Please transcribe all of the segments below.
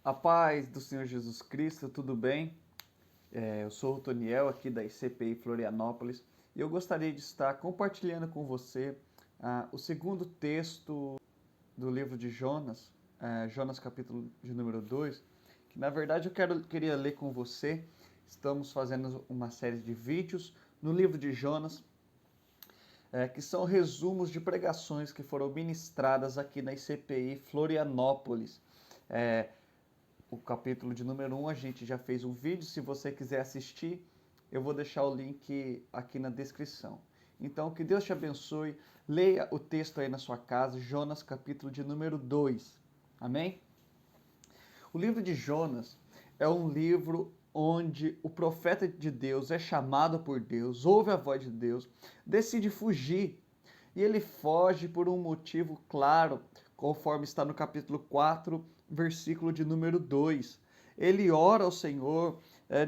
A paz do Senhor Jesus Cristo, tudo bem? Eu sou o Toniel, aqui da ICPI Florianópolis, e eu gostaria de estar compartilhando com você o segundo texto do livro de Jonas, Jonas capítulo de número 2, que na verdade queria ler com você. Estamos fazendo uma série de vídeos no livro de Jonas, que são resumos de pregações que foram ministradas aqui na ICPI Florianópolis. O capítulo de número 1 a gente já fez um vídeo, se você quiser assistir, eu vou deixar o link aqui na descrição. Então, que Deus te abençoe, leia o texto aí na sua casa, Jonas capítulo de número 2, amém? O livro de Jonas é um livro onde o profeta de Deus é chamado por Deus, ouve a voz de Deus, decide fugir, e ele foge por um motivo claro, conforme está no capítulo 4, versículo de número 2. Ele ora ao Senhor,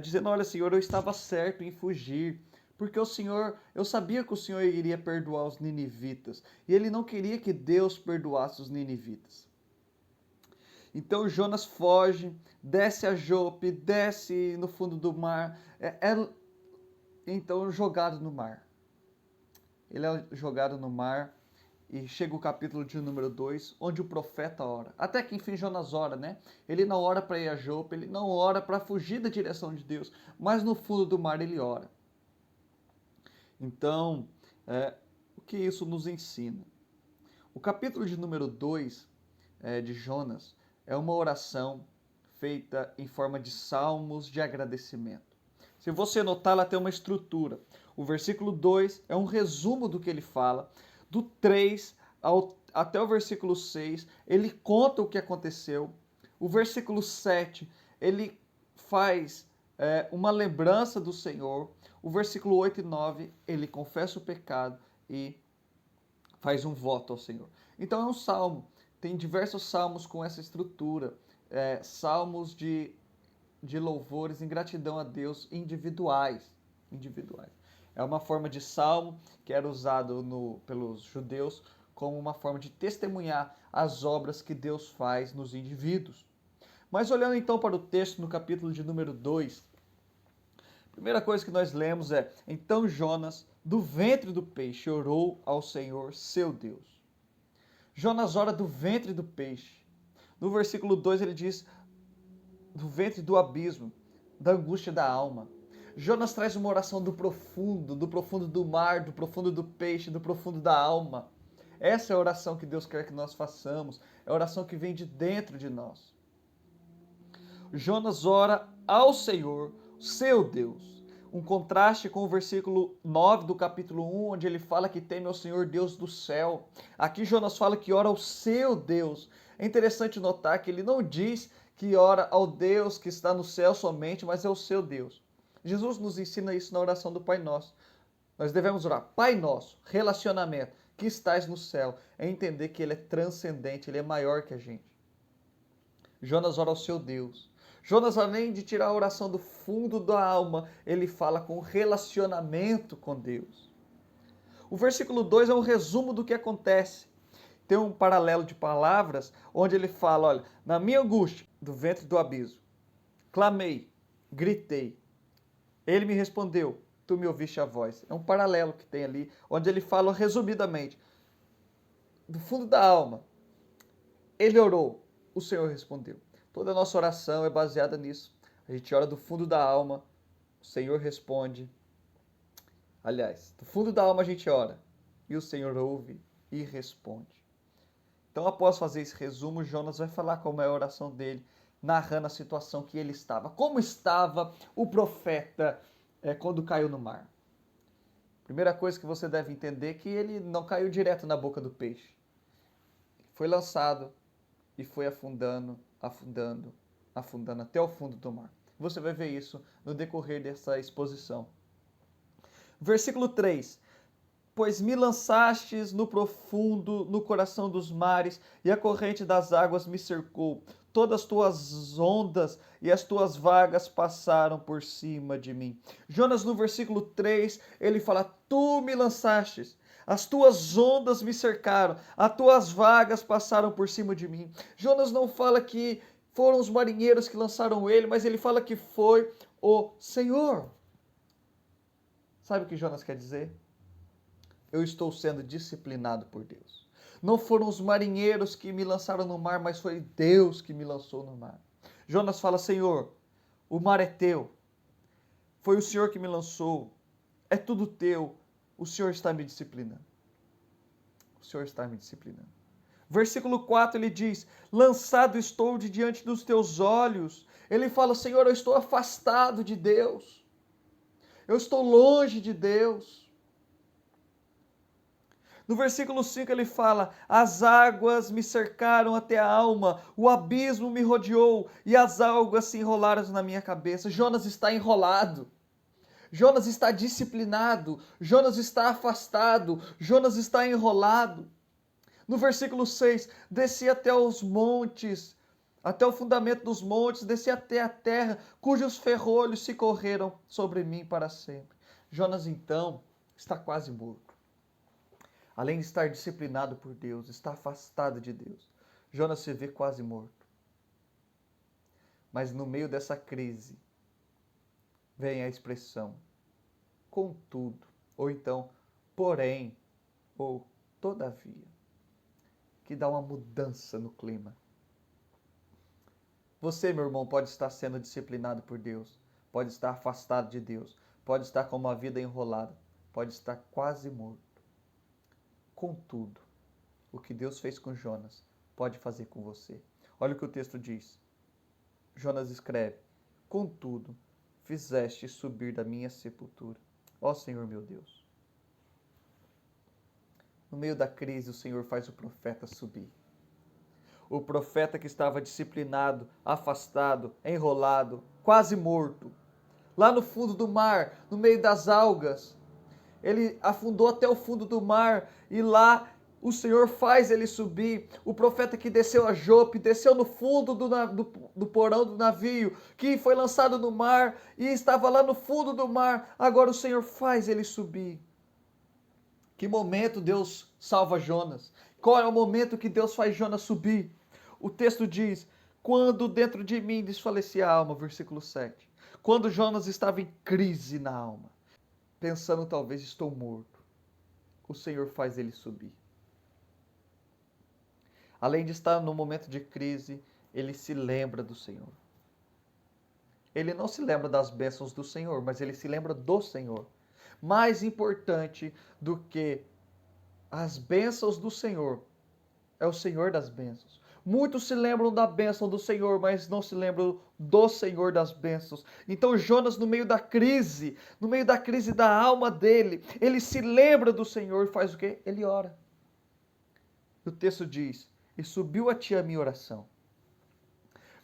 dizendo: olha, Senhor, eu estava certo em fugir, porque eu sabia que o Senhor iria perdoar os ninivitas, e ele não queria que Deus perdoasse os ninivitas. Então Jonas foge, desce a Jope, desce no fundo do mar, então jogado no mar. Ele é jogado no mar e chega o capítulo de número 2, onde o profeta ora. Até que enfim Jonas ora, né? Ele não ora para ir a Jope, ele não ora para fugir da direção de Deus, mas no fundo do mar ele ora. Então, o que isso nos ensina? O capítulo de número 2 de Jonas é uma oração feita em forma de salmos de agradecimento. Se você notar, ela tem uma estrutura. O versículo 2 é um resumo do que ele fala. Do 3 até o versículo 6, ele conta o que aconteceu. O versículo 7, ele faz uma lembrança do Senhor. O versículo 8 e 9, ele confessa o pecado e faz um voto ao Senhor. Então é um salmo. Tem diversos salmos com essa estrutura. Salmos de louvores em gratidão a Deus individuais. É uma forma de salmo que era usado pelos judeus como uma forma de testemunhar as obras que Deus faz nos indivíduos. Mas olhando então para o texto no capítulo de número 2, a primeira coisa que nós lemos é: então Jonas, do ventre do peixe, orou ao Senhor seu Deus. Jonas ora do ventre do peixe. No versículo 2 ele diz: do ventre do abismo, da angústia da alma. Jonas traz uma oração do profundo do mar, do profundo do peixe, do profundo da alma. Essa é a oração que Deus quer que nós façamos, é a oração que vem de dentro de nós. Jonas ora ao Senhor, seu Deus. Um contraste com o versículo 9 do capítulo 1, onde ele fala que teme ao Senhor Deus do céu. Aqui Jonas fala que ora ao seu Deus. É interessante notar que ele não diz que ora ao Deus que está no céu somente, mas é o seu Deus. Jesus nos ensina isso na oração do Pai Nosso. Nós devemos orar: Pai Nosso, relacionamento, que estás no céu. É entender que ele é transcendente, ele é maior que a gente. Jonas ora ao seu Deus. Jonas, além de tirar a oração do fundo da alma, ele fala com relacionamento com Deus. O versículo 2 é um resumo do que acontece. Tem um paralelo de palavras, onde ele fala: olha, na minha angústia, do ventre do abismo, clamei, gritei. Ele me respondeu, tu me ouviste a voz. É um paralelo que tem ali, onde ele fala resumidamente: do fundo da alma, ele orou, o Senhor respondeu. Toda a nossa oração é baseada nisso. A gente ora do fundo da alma, o Senhor responde. Aliás, do fundo da alma a gente ora, e o Senhor ouve e responde. Então, após fazer esse resumo, Jonas vai falar como é a oração dele, narrando a situação que ele estava. Como estava o profeta quando caiu no mar? Primeira coisa que você deve entender é que ele não caiu direto na boca do peixe. Foi lançado e foi afundando até o fundo do mar. Você vai ver isso no decorrer dessa exposição. Versículo 3. Pois me lançastes no profundo, no coração dos mares, e a corrente das águas me cercou. Todas as tuas ondas e as tuas vagas passaram por cima de mim. Jonas, no versículo 3, ele fala: tu me lançastes, as tuas ondas me cercaram, as tuas vagas passaram por cima de mim. Jonas não fala que foram os marinheiros que lançaram ele, mas ele fala que foi o Senhor. Sabe o que Jonas quer dizer? Eu estou sendo disciplinado por Deus. Não foram os marinheiros que me lançaram no mar, mas foi Deus que me lançou no mar. Jonas fala: Senhor, o mar é teu. Foi o Senhor que me lançou. É tudo teu. O Senhor está me disciplinando. O Senhor está me disciplinando. Versículo 4 ele diz: lançado estou de diante dos teus olhos. Ele fala: Senhor, eu estou afastado de Deus. Eu estou longe de Deus. No versículo 5 ele fala: as águas me cercaram até a alma, o abismo me rodeou e as algas se enrolaram na minha cabeça. Jonas está enrolado. Jonas está disciplinado. Jonas está afastado. Jonas está enrolado. No versículo 6, desci até os montes, até o fundamento dos montes, desci até a terra, cujos ferrolhos se correram sobre mim para sempre. Jonas então está quase morto. Além de estar disciplinado por Deus, está afastado de Deus. Jonas se vê quase morto. Mas no meio dessa crise, vem a expressão contudo, ou então porém, ou todavia, que dá uma mudança no clima. Você, meu irmão, pode estar sendo disciplinado por Deus, pode estar afastado de Deus, pode estar com uma vida enrolada, pode estar quase morto. Contudo, o que Deus fez com Jonas, pode fazer com você. Olha o que o texto diz. Jonas escreve: contudo, fizeste subir da minha sepultura. Ó Senhor meu Deus. No meio da crise, o Senhor faz o profeta subir. O profeta que estava disciplinado, afastado, enrolado, quase morto, lá no fundo do mar, no meio das algas, ele afundou até o fundo do mar e lá o Senhor faz ele subir. O profeta que desceu a Jope, desceu no fundo do porão do navio, que foi lançado no mar e estava lá no fundo do mar. Agora o Senhor faz ele subir. Que momento Deus salva Jonas? Qual é o momento que Deus faz Jonas subir? O texto diz: quando dentro de mim desfalecia a alma, versículo 7. Quando Jonas estava em crise na alma, pensando talvez estou morto, o Senhor faz ele subir. Além de estar no momento de crise, ele se lembra do Senhor. Ele não se lembra das bênçãos do Senhor, mas ele se lembra do Senhor. Mais importante do que as bênçãos do Senhor é o Senhor das bênçãos. Muitos se lembram da bênção do Senhor, mas não se lembram do Senhor das bênçãos. Então Jonas, no meio da crise da alma dele, ele se lembra do Senhor e faz o quê? Ele ora. O texto diz: e subiu a ti a minha oração.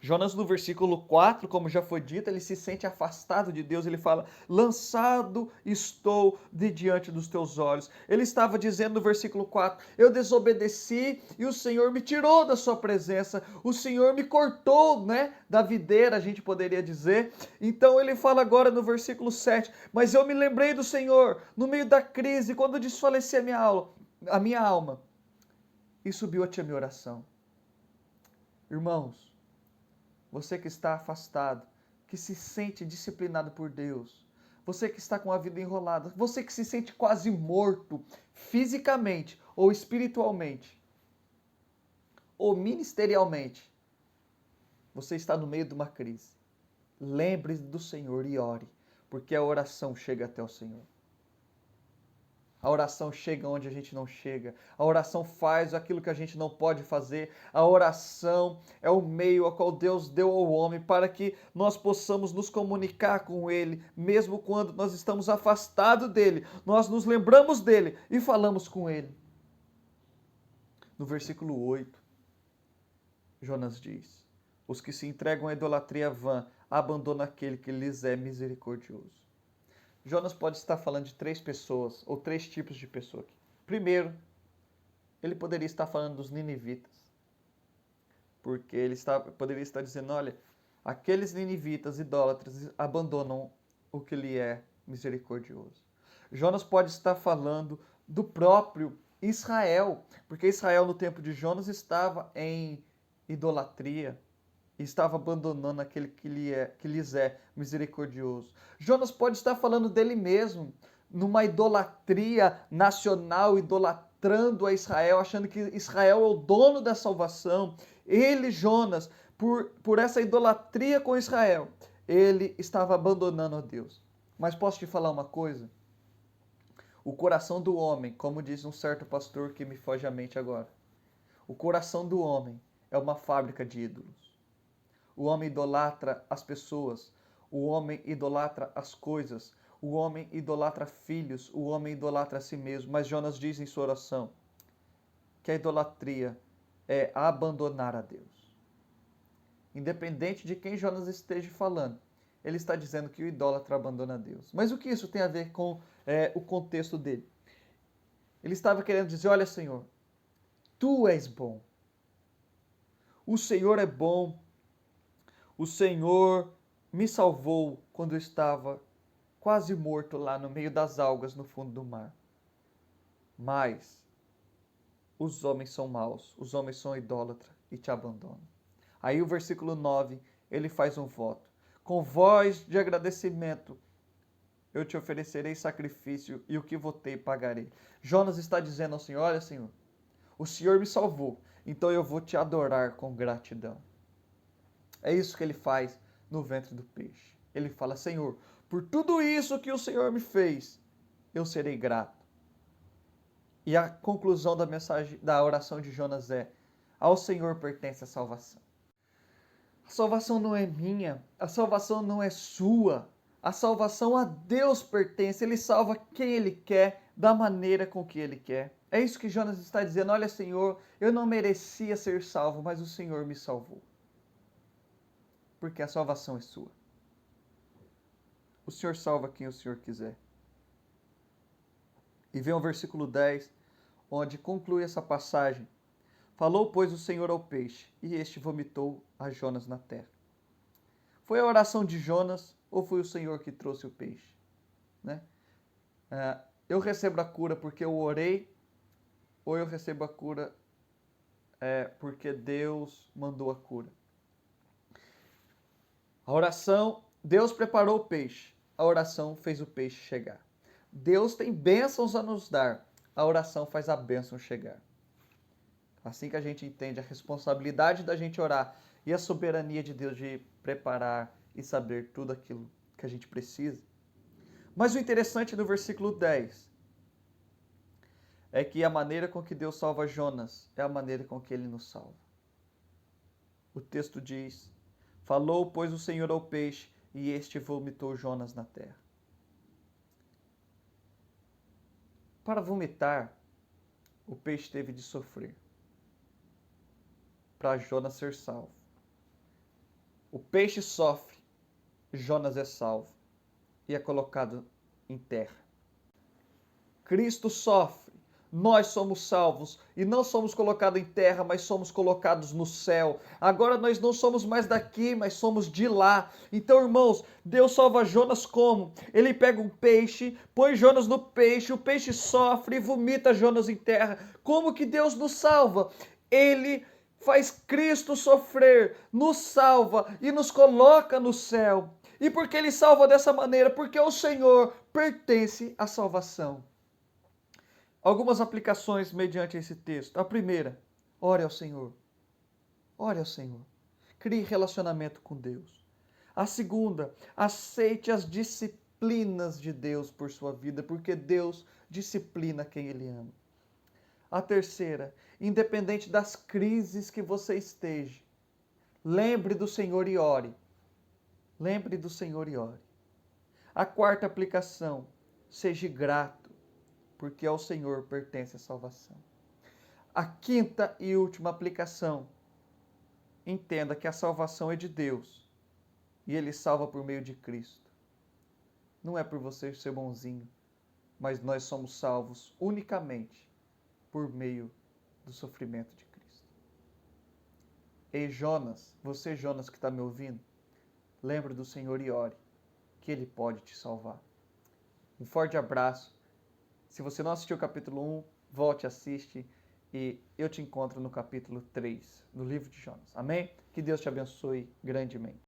Jonas, no versículo 4, como já foi dito, ele se sente afastado de Deus. Ele fala: lançado estou de diante dos teus olhos. Ele estava dizendo no versículo 4: eu desobedeci e o Senhor me tirou da sua presença. O Senhor me cortou, da videira, a gente poderia dizer. Então ele fala agora no versículo 7: mas eu me lembrei do Senhor no meio da crise, quando desfaleci a minha alma, e subiu a ti a minha oração. Irmãos, você que está afastado, que se sente disciplinado por Deus, você que está com a vida enrolada, você que se sente quase morto, fisicamente ou espiritualmente, ou ministerialmente, você está no meio de uma crise. Lembre-se do Senhor e ore, porque a oração chega até o Senhor. A oração chega onde a gente não chega. A oração faz aquilo que a gente não pode fazer. A oração é o meio ao qual Deus deu ao homem para que nós possamos nos comunicar com Ele, mesmo quando nós estamos afastados dEle. Nós nos lembramos dEle e falamos com Ele. No versículo 8, Jonas diz: os que se entregam à idolatria vã abandonam aquele que lhes é misericordioso. Jonas pode estar falando de 3 pessoas, ou 3 tipos de pessoa aqui. Primeiro, ele poderia estar falando dos ninivitas. Porque ele poderia estar dizendo: olha, aqueles ninivitas idólatras abandonam o que lhe é misericordioso. Jonas pode estar falando do próprio Israel, porque Israel no tempo de Jonas estava em idolatria e estava abandonando aquele que lhes é misericordioso. Jonas pode estar falando dele mesmo, numa idolatria nacional, idolatrando a Israel, achando que Israel é o dono da salvação. Ele, Jonas, por essa idolatria com Israel, ele estava abandonando a Deus. Mas posso te falar uma coisa? O coração do homem, como diz um certo pastor que me foge à mente agora, o coração do homem é uma fábrica de ídolos. O homem idolatra as pessoas, o homem idolatra as coisas, o homem idolatra filhos, o homem idolatra a si mesmo. Mas Jonas diz em sua oração que a idolatria é abandonar a Deus. Independente de quem Jonas esteja falando, ele está dizendo que o idólatra abandona a Deus. Mas o que isso tem a ver com o contexto dele? Ele estava querendo dizer, olha, Senhor, Tu és bom. O Senhor é bom. O Senhor me salvou quando eu estava quase morto lá no meio das algas no fundo do mar. Mas os homens são maus, os homens são idólatras e te abandonam. Aí o versículo 9, ele faz um voto. Com voz de agradecimento, eu te oferecerei sacrifício e o que votei pagarei. Jonas está dizendo ao Senhor, olha, Senhor, o Senhor me salvou, então eu vou te adorar com gratidão. É isso que ele faz no ventre do peixe. Ele fala, Senhor, por tudo isso que o Senhor me fez, eu serei grato. E a conclusão da mensagem, da oração de Jonas é, ao Senhor pertence a salvação. A salvação não é minha, a salvação não é sua, a salvação a Deus pertence, Ele salva quem Ele quer, da maneira com que Ele quer. É isso que Jonas está dizendo, olha Senhor, eu não merecia ser salvo, mas o Senhor me salvou. Porque a salvação é sua. O Senhor salva quem o Senhor quiser. E vem o versículo 10, onde conclui essa passagem. Falou, pois, o Senhor ao peixe, e este vomitou a Jonas na terra. Foi a oração de Jonas, ou foi o Senhor que trouxe o peixe? Né? Eu recebo a cura porque eu orei, ou eu recebo a cura porque Deus mandou a cura? A oração, Deus preparou o peixe, a oração fez o peixe chegar. Deus tem bênçãos a nos dar, a oração faz a bênção chegar. Assim que a gente entende a responsabilidade da gente orar e a soberania de Deus de preparar e saber tudo aquilo que a gente precisa. Mas o interessante do versículo 10 é que a maneira com que Deus salva Jonas é a maneira com que ele nos salva. O texto diz, falou, pois, o Senhor ao peixe, e este vomitou Jonas na terra. Para vomitar, o peixe teve de sofrer. Para Jonas ser salvo. O peixe sofre, Jonas é salvo e é colocado em terra. Cristo sofre, nós somos salvos e não somos colocados em terra, mas somos colocados no céu. Agora nós não somos mais daqui, mas somos de lá. Então, irmãos, Deus salva Jonas como? Ele pega um peixe, põe Jonas no peixe, o peixe sofre e vomita Jonas em terra. Como que Deus nos salva? Ele faz Cristo sofrer, nos salva e nos coloca no céu. E por que ele salva dessa maneira? Porque ao Senhor pertence a salvação. Algumas aplicações mediante esse texto. A primeira, ore ao Senhor. Ore ao Senhor. Crie relacionamento com Deus. A segunda, aceite as disciplinas de Deus por sua vida, porque Deus disciplina quem Ele ama. A terceira, independente das crises que você esteja, lembre do Senhor e ore. Lembre do Senhor e ore. A quarta aplicação, seja grato, porque ao Senhor pertence a salvação. A quinta e última aplicação, entenda que a salvação é de Deus e Ele salva por meio de Cristo. Não é por você ser bonzinho, mas nós somos salvos unicamente por meio do sofrimento de Cristo. Ei Jonas, você Jonas que está me ouvindo, lembre do Senhor e ore, que Ele pode te salvar. Um forte abraço. Se você não assistiu o capítulo 1, volte, assiste e eu te encontro no capítulo 3 do livro de Jonas. Amém? Que Deus te abençoe grandemente.